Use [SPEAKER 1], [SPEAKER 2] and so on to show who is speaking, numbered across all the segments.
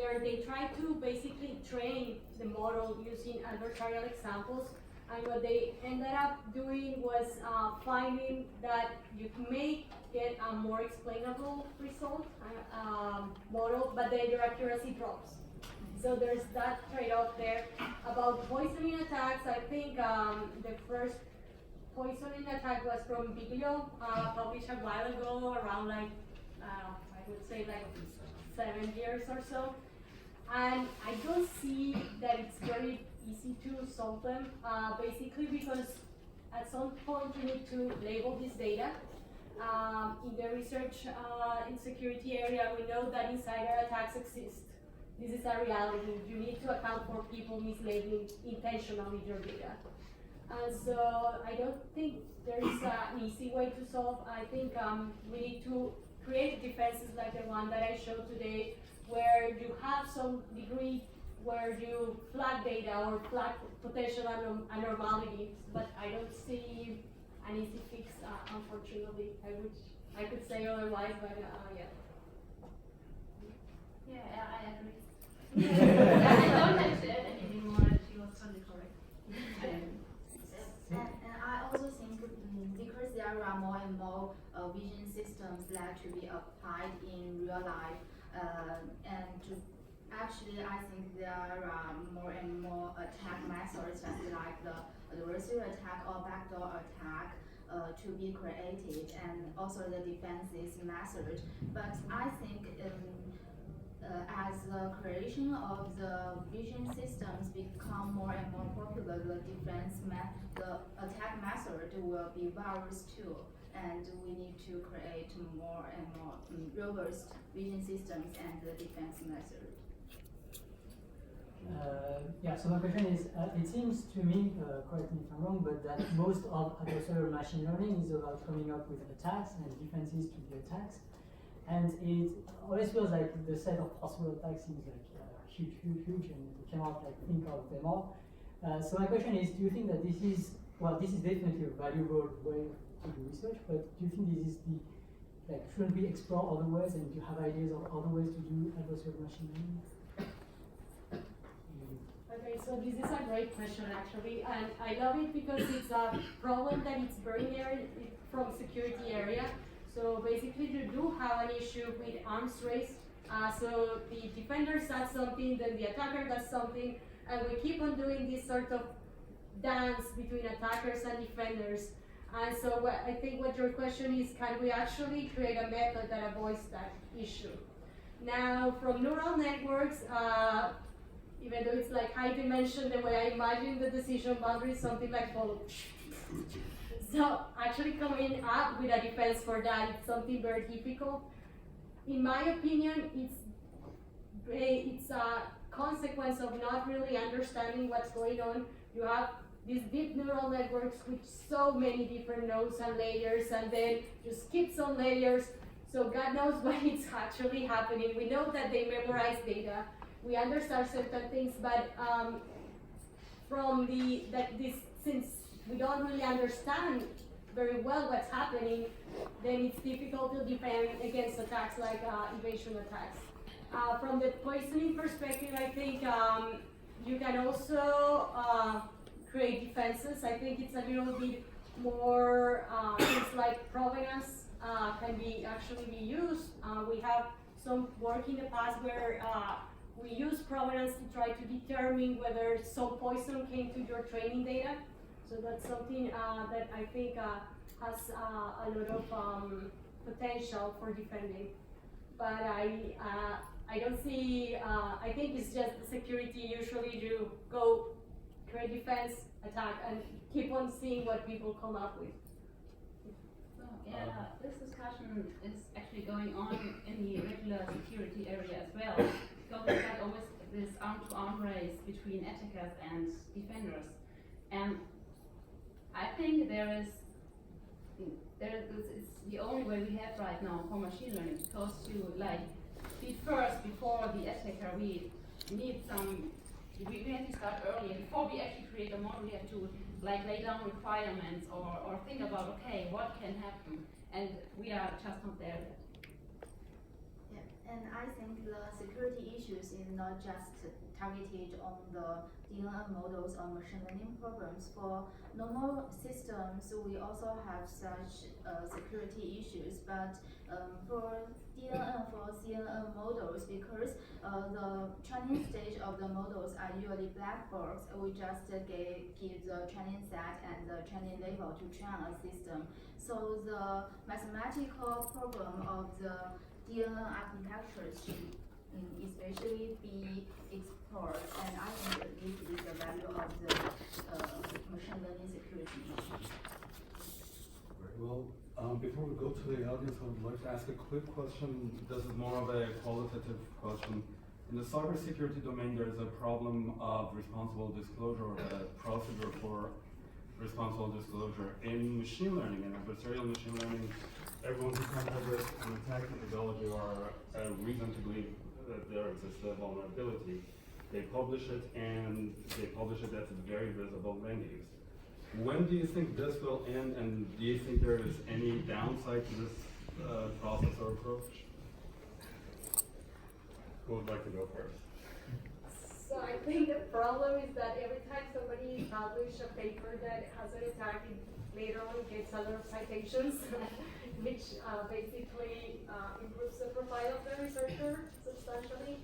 [SPEAKER 1] where they try to basically train the model using adversarial examples. And what they ended up doing was finding that you may get a more explainable result model, but then your accuracy drops. So there's that trade-off there. About poisoning attacks, I think the first poisoning attack was from Biglio, published a while ago, around like, I would say like 7 years or so. And I don't see that it's very easy to solve them, basically because at some point you need to label this data. In the research in security area, we know that insider attacks exist. This is a reality. You need to account for people mislabeling intentionally your data. And so I don't think there is an easy way to solve. I think we need to create defenses like the one that I showed today, where you have some degree where you flag data or flag potential abnormalities, but I don't see an easy fix, unfortunately. I could say otherwise, but yeah.
[SPEAKER 2] Yeah, I agree. I don't have to add anything more. She was totally correct.
[SPEAKER 3] And I also think because there are more and more vision systems that to be applied in real life, and actually I think there are more and more attack methods, just like the adversarial attack or backdoor attack, to be created, and also the defenses method. But I think as the creation of the vision systems become more and more popular, the attack method will be various too, and we need to create more and more robust vision systems and the defense method.
[SPEAKER 4] Yeah, so my question is, it seems to me, correct me if I'm wrong, but that most of adversarial machine learning is about coming up with attacks and defenses to the attacks. And it always feels like the set of possible attacks seems like huge, and you cannot like think of them all. So my question is, do you think that this is definitely a valuable way to do research, but do you think this is shouldn't we explore other ways, and do you have ideas of other ways to do adversarial machine learning?
[SPEAKER 1] Okay, so this is a great question actually, and I love it because it's a problem that it's very near from security area. So basically you do have an issue with arms race. So the defender does something, then the attacker does something, and we keep on doing this sort of dance between attackers and defenders. And so I think what your question is, can we actually create a method that avoids that issue? Now, from neural networks, even though it's like high dimension, the way I imagine the decision boundary is something like follow. So actually coming up with a defense for that, it's something very difficult. In my opinion, it's a consequence of not really understanding what's going on. You have these deep neural networks with so many different nodes and layers, and then you skip some layers, so God knows what is actually happening. We know that they memorize data. We understand certain things, but since we don't really understand very well what's happening, then it's difficult to defend against attacks like evasion attacks. From the poisoning perspective, I think you can also create defenses. I think it's a little bit more things like provenance can actually be used. We have some work in the past where we use provenance to try to determine whether some poison came to your training data. So that's something that I think has a lot of potential for defending. But I don't see, I think it's just security. Usually you go create defense, attack, and keep on seeing what people come up with.
[SPEAKER 2] So, yeah, this discussion is actually going on in the regular security area as well. Because we've got always this arm-to-arm race between attackers and defenders. And I think it's the only way we have right now for machine learning, because to be first before the attacker, we need we have to start early, and before we actually create a model, we have to lay down requirements or think about, okay, what can happen, and we are just not there yet.
[SPEAKER 3] Yeah, And I think the security issues is not just targeted on the DNN models or machine learning programs. For normal systems, we also have such security issues, but for DNN, for CNN models, because the training stage of the models are usually black box, we just give the training set and the training level to train a system. So the mathematical problem of the DNN architecture should especially be explored, and I think that this is the value of the machine learning security issue.
[SPEAKER 5] Very well. Before we go to the audience, I would like to ask a quick question. This is more of a qualitative question. In the cybersecurity domain, there is a problem of responsible disclosure, a procedure for responsible disclosure. In machine learning and adversarial machine learning, everyone who comes up with an attack methodology or a reason to believe that there exists a vulnerability, they publish it, and they publish it at very visible venues. When do you think this will end, and do you think there is any downside to this process or approach? Who would like to go first?
[SPEAKER 1] So I think the problem is that every time somebody publishes a paper that has an attack, it later on gets a lot of citations, which basically improves the profile of the researcher substantially.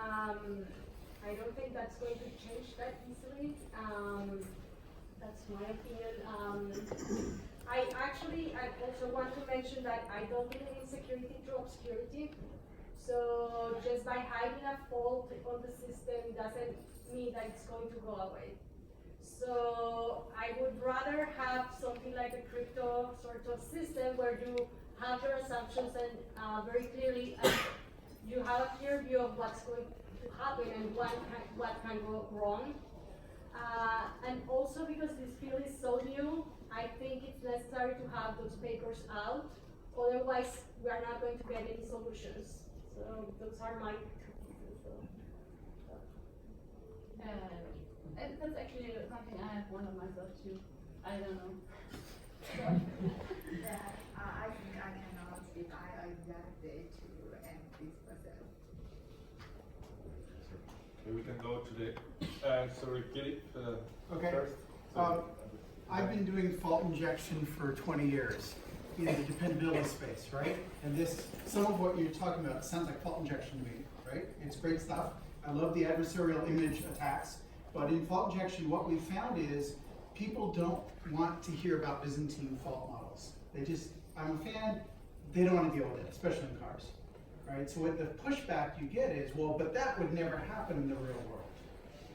[SPEAKER 1] I don't think that's going to change that easily. That's my opinion. I also want to mention that I don't believe in security through obscurity. So just by hiding a fault on the system doesn't mean that it's going to go away. So I would rather have something like a crypto sort of system where you have your assumptions and very clearly you have a clear view of what's going to happen and what can go wrong. And also because this field is so new, I think it's necessary to have those papers out. Otherwise, we are not going to get any solutions. So those are my two pieces.
[SPEAKER 2] And that's actually something I have wondered myself too. I don't know.
[SPEAKER 3] Yeah, I think I cannot define an exact date to end this process.
[SPEAKER 5] Maybe we can go to the, sorry, Gilly,
[SPEAKER 6] Okay.
[SPEAKER 5] first.
[SPEAKER 6] I've been doing fault injection for 20 years in the dependability space, right? And this, some of what you're talking about sounds like fault injection to me, right? It's great stuff. I love the adversarial image attacks, but in fault injection, what we found is people don't want to hear about Byzantine fault models. They just, I'm a fan, they don't want to deal with it, especially in cars, right? So what the pushback you get is, well, but that would never happen in the real world.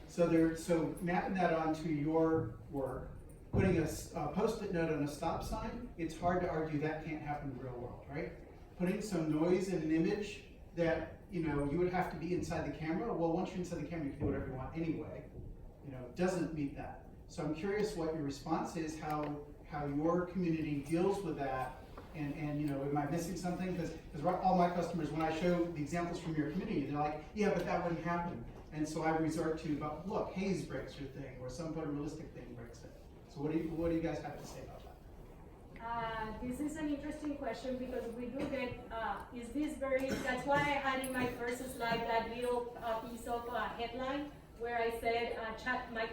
[SPEAKER 6] So mapping that onto your work, putting a post-it note on a stop sign, it's hard to argue that can't happen in the real world, right? Putting some noise in an image that, you know, you would have to be inside the camera. Well, once you're inside the camera, you can do whatever you want anyway. You know, doesn't meet that. So I'm curious what your response is, how your community deals with that, and you know, am I missing something? Because all my customers, when I show the examples from your community, they're like, yeah, but that wouldn't happen. And so I resort to, but look, Haze breaks your thing, or some photorealistic thing breaks it. So what do you guys have to say about that?
[SPEAKER 1] This is an interesting question because we do get, is this very, that's why I had in my first slide that little piece of headline where I said,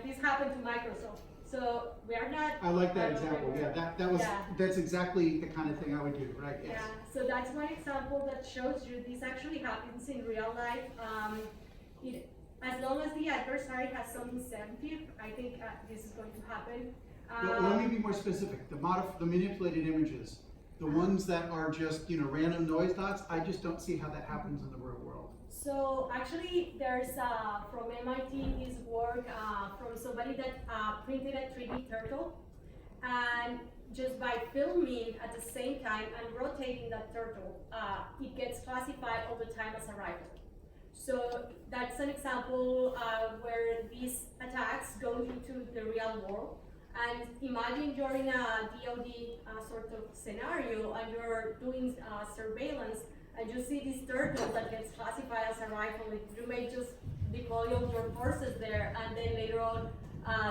[SPEAKER 1] this happened to Microsoft. So we are not.
[SPEAKER 6] I like that example, yeah, that's exactly the kind of thing I would do, right? Yes.
[SPEAKER 1] Yeah, so that's one example that shows you this actually happens in real life. As long as the adversary has some incentive, I think this is going to happen.
[SPEAKER 6] Well, let me be more specific. The manipulated images, the ones that are just, you know, random noise dots, I just don't see how that happens in the real world.
[SPEAKER 1] So actually, there's from MIT this work from somebody that printed a 3D turtle, and just by filming at the same time and rotating that turtle, it gets classified all the time as a rifle. So that's an example where these attacks go into the real world. And imagine you're in a DoD sort of scenario and you're doing surveillance and you see this turtle that gets classified as a rifle. You may just deploy all your forces there and then later on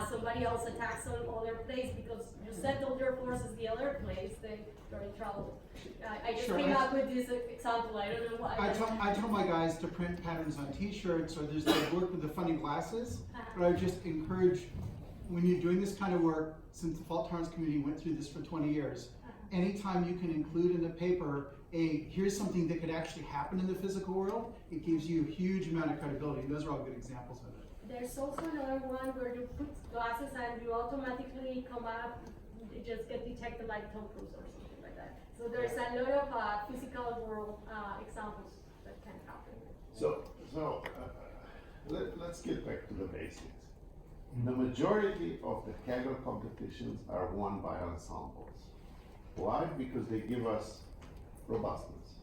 [SPEAKER 1] somebody else attacks some other place because you settled your forces the other place, then you're in trouble. I just
[SPEAKER 6] Sure,
[SPEAKER 1] came up with this example, I don't know why.
[SPEAKER 6] I tell my guys to print patterns on t-shirts, or there's the work with the funny glasses, but I would just encourage, when you're doing this kind of work, since the fault tolerance community went through this for 20 years, anytime you can include in a paper here's something that could actually happen in the physical world, it gives you a huge amount of credibility. Those are all good examples of it.
[SPEAKER 1] There's also another one where you put glasses and you automatically come up, it just get detected like Tom Cruise or something like that. So there's a lot of physical world examples that can happen.
[SPEAKER 7] So let's get back to the basics. The majority of the Kaggle competitions are won by ensembles. Why? Because they give us robustness.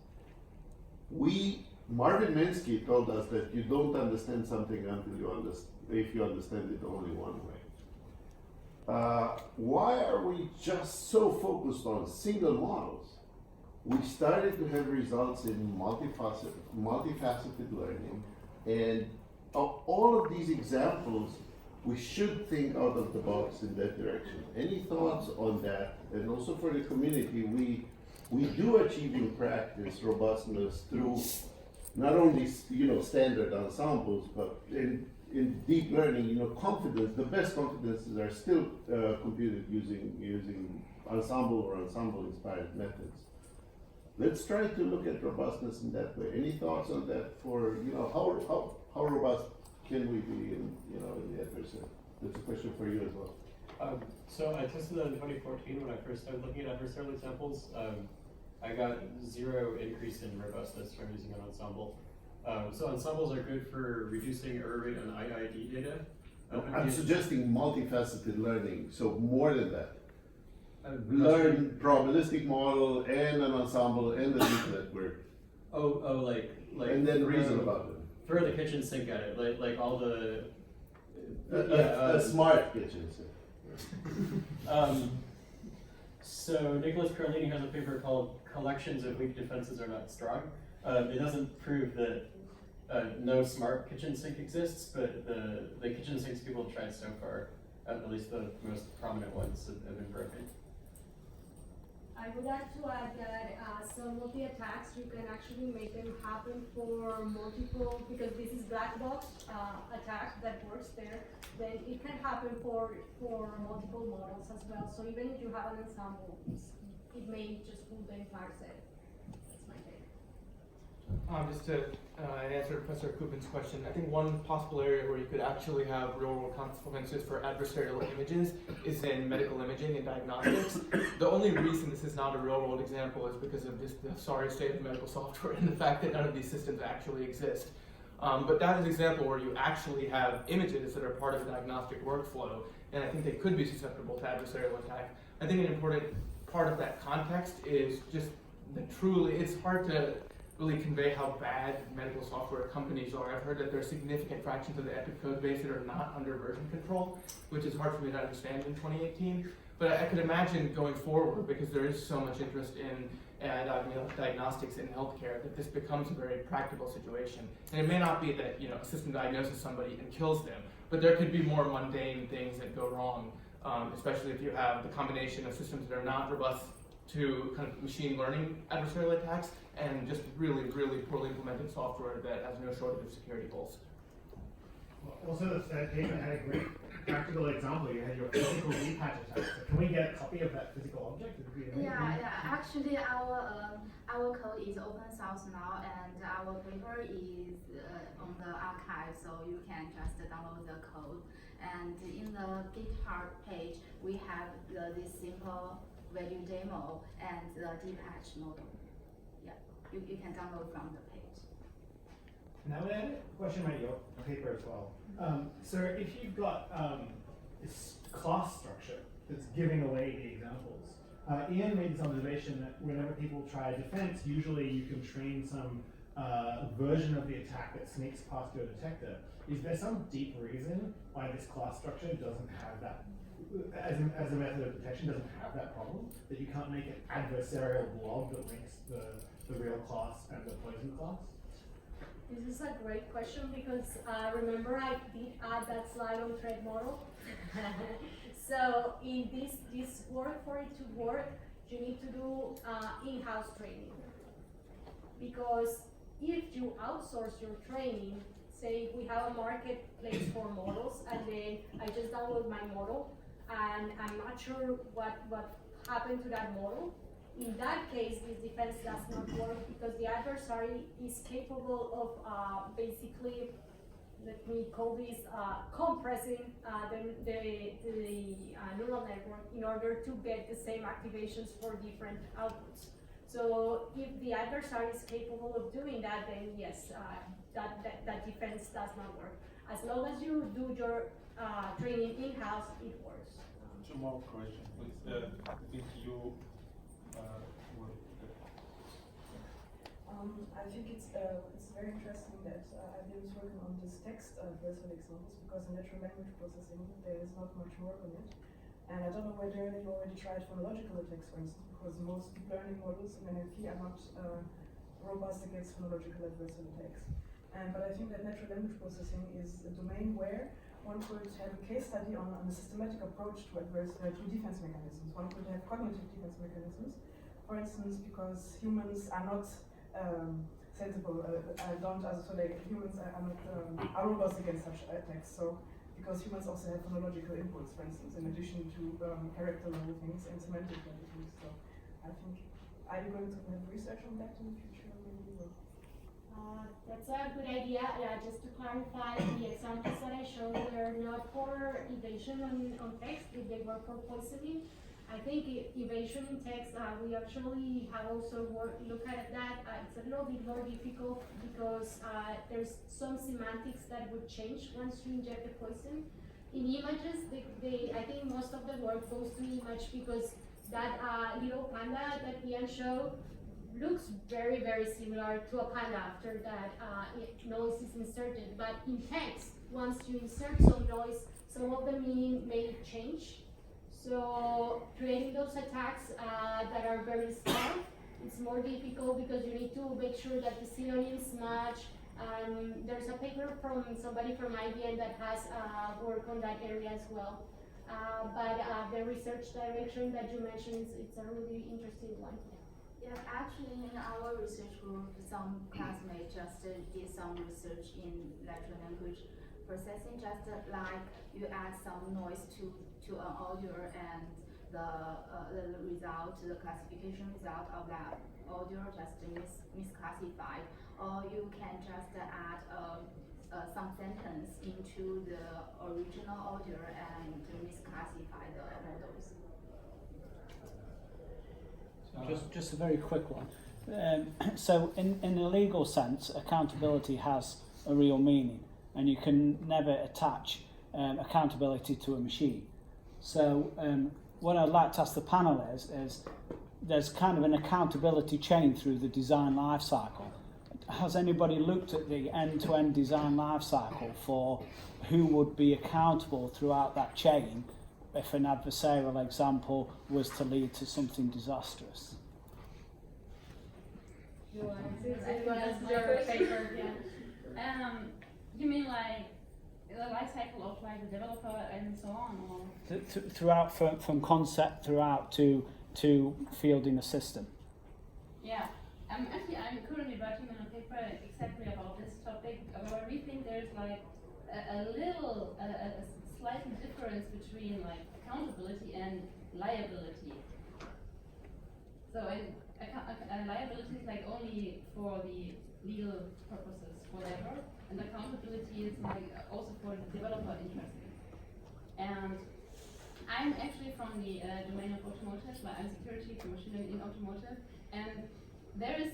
[SPEAKER 7] Marvin Minsky told us that you don't understand something until if you understand it only one way. Why are we just so focused on single models? We started to have results in multifaceted learning, and all of these examples, we should think out of the box in that direction. Any thoughts on that? And also for the community, we do achieve in practice robustness through not only standard ensembles, but in deep learning, confidence. The best confidences are still computed using ensemble or ensemble-inspired methods. Let's try to look at robustness in that way. Any thoughts on that? For how robust can we be in the adversary? That's a question for you as well.
[SPEAKER 8] So I tested that in 2014 when I first started looking at adversarial examples. I got 0 increase in robustness from using an ensemble. So ensembles are good for reducing error rate on IID data.
[SPEAKER 7] I'm suggesting multifaceted learning, so more than that. Learn probabilistic model and an ensemble and a deep network.
[SPEAKER 8] Like
[SPEAKER 7] and then reason about it.
[SPEAKER 8] Throw the kitchen sink at it, like all the
[SPEAKER 7] A smart kitchen sink.
[SPEAKER 8] So Nicholas Carlini has a paper called "Collections of Weak Defenses Are Not Strong." It doesn't prove that no smart kitchen sink exists, but the kitchen sinks people have tried so far, at least the most prominent ones, have been broken.
[SPEAKER 1] I would like to add that some of the attacks, you can actually make them happen for multiple, because this is black box attack that works there, then it can happen for multiple models as well. So even if you have an ensemble, it may just fool the entire set. That's my take.
[SPEAKER 9] Just to answer Professor Kupin's question, I think one possible area where you could actually have real-world consequences for adversarial images is in medical imaging and diagnostics. The only reason this is not a real-world example is because of just the sorry state of medical software and the fact that none of these systems actually exist. But that is an example where you actually have images that are part of the diagnostic workflow, and I think they could be susceptible to adversarial attack. I think an important part of that context is just that truly, it's hard to really convey how bad medical software companies are. I've heard that there are significant fractions of the Epic code base that are not under version control, which is hard for me to understand in 2018. But I could imagine going forward, because there is so much interest in diagnostics in healthcare, that this becomes a very practical situation. And it may not be that a system diagnoses somebody and kills them, but there could be more mundane things that go wrong, especially if you have the combination of systems that are not robust to kind of machine learning adversarial attacks and just really, really poorly implemented software that has no shortage of security holes.
[SPEAKER 10] Also, that paper had a great practical example. You had your physical repatch attack. So can we get a copy of that physical object?
[SPEAKER 3] Yeah. Actually, our code is open source now, and our paper is on the archive, so you can just download the code. And in the GitHub page, we have this simple value demo and the depatch model. Yeah, you can download from the page.
[SPEAKER 10] Now we have a question about your paper as well. So if you've got this class structure that's giving away the examples, Ian made this observation that whenever people try a defense, usually you can train some version of the attack that sneaks past your detector. Is there some deep reason why this class structure doesn't have that, as a method of detection, doesn't have that problem? That you can't make an adversarial blob that links the real class and the poison class?
[SPEAKER 1] This is a great question because remember I did add that slide on threat model. So in this work, for it to work, you need to do in-house training. Because if you outsource your training, say we have a marketplace for models, and then I just download my model, and I'm not sure what happened to that model. In that case, this defense does not work because the adversary is capable of basically, let me call this compressing the neural network in order to get the same activations for different outputs. So if the adversary is capable of doing that, then yes, that defense does not work. As long as you do your training in-house, it works.
[SPEAKER 11] Two more questions, please. If you
[SPEAKER 12] I think it's very interesting that IBM is working on this text adversarial examples, because in natural language processing there is not much work on it. And I don't know whether you already tried phonological attacks, for instance, because most deep learning models in NLP are not robust against phonological adversarial attacks. But I think that natural language processing is a domain where one could have a case study on a systematic approach to defense mechanisms. One could have cognitive defense mechanisms, for instance, because humans are not sensible. Humans are not are robust against such attacks. So because humans also have phonological inputs, for instance, in addition to character level things and semantic level things. So I think, are you going to have research on that in the future? Maybe?
[SPEAKER 1] That's a good idea. Just to clarify, the examples that I showed were not for evasion on text, if they were for poisoning. I think evasion in text, we actually have also looked at that. It's a little bit more difficult because there's some semantics that would change once you inject the poison. In images, I think most of the work goes to image because that little panda that Ian showed looks very, very similar to a panda after that noise is inserted. But in text, once you insert some noise, some of the meaning may change. So creating those attacks that are very small, it's more difficult because you need to make sure that the synonyms match. There's a paper from somebody from IBM that has work on that area as well. But the research direction that you mentioned, it's a really interesting one.
[SPEAKER 3] Yeah, actually in our research group, some classmates just did some research in natural language processing, just like you add some noise to an audio and the result, the classification result of that audio just misclassified, or you can just add some sentence into the original audio and misclassify the models.
[SPEAKER 13] Just a very quick one. So in a legal sense, accountability has a real meaning, and you can never attach accountability to a machine. So what I'd like to ask the panel is there's kind of an accountability chain through the design life cycle. Has anybody looked at the end-to-end design life cycle for who would be accountable throughout that chain if an adversarial example was to lead to something disastrous?
[SPEAKER 1] You want to your paper? Yeah.
[SPEAKER 2] You mean like the life cycle of like the developer and so on, or
[SPEAKER 13] throughout from concept throughout to fielding a system?
[SPEAKER 2] Yeah. Actually, I'm currently writing on a paper exactly about this topic, where we think there's like a slight difference between like accountability and liability. So liability is like only for the legal purposes, whatever, and accountability is like also for the developer interest. And I'm actually from the domain of automotive, but I'm security for machine learning in automotive, and there is,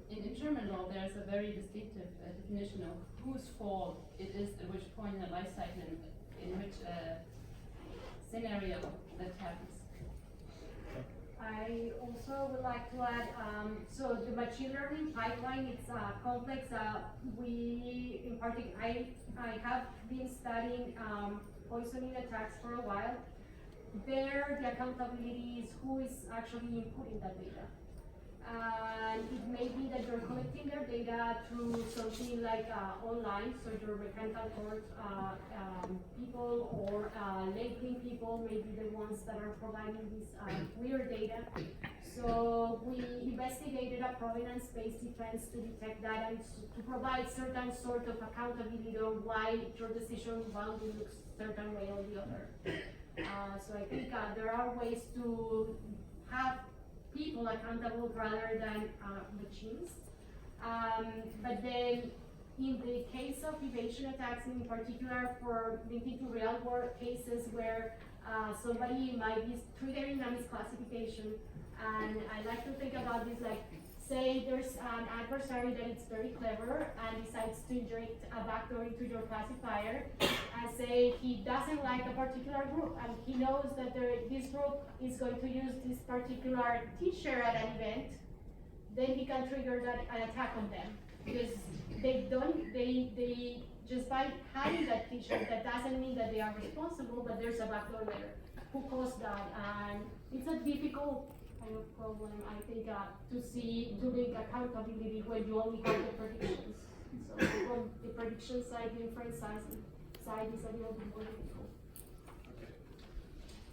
[SPEAKER 2] in German law, there is a very distinctive definition of whose fault it is at which point in the life cycle, in which scenario that happens.
[SPEAKER 1] I also would like to add, so the machine learning pipeline, it's complex. I have been studying poisoning attacks for a while. There, the accountability is who is actually inputting that data. And it may be that you're collecting their data through something like online, so your mechanical court people or labeling people may be the ones that are providing this weird data. So we investigated a provenance-based defense to detect that and to provide certain sort of accountability on why your decision boundary looks certain way or the other. So I think there are ways to have people accountable rather than machines. But then in the case of evasion attacks, in particular for linking to real world cases where somebody might be triggering a misclassification, and I like to think about this like, say there's an adversary that is very clever and decides to inject a backdoor into your classifier, and say he doesn't like a particular group, and he knows that this group is going to use this particular t-shirt at an event, then he can trigger an attack on them. Because they just by having that t-shirt, that doesn't mean that they are responsible, but there's a backdoor there. Who caused that? And it's a difficult kind of problem, I think, to link accountability when you only have the predictions. So from the prediction side, the inference side is a little bit more difficult.
[SPEAKER 11] Okay.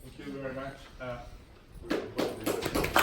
[SPEAKER 11] Thank you very much.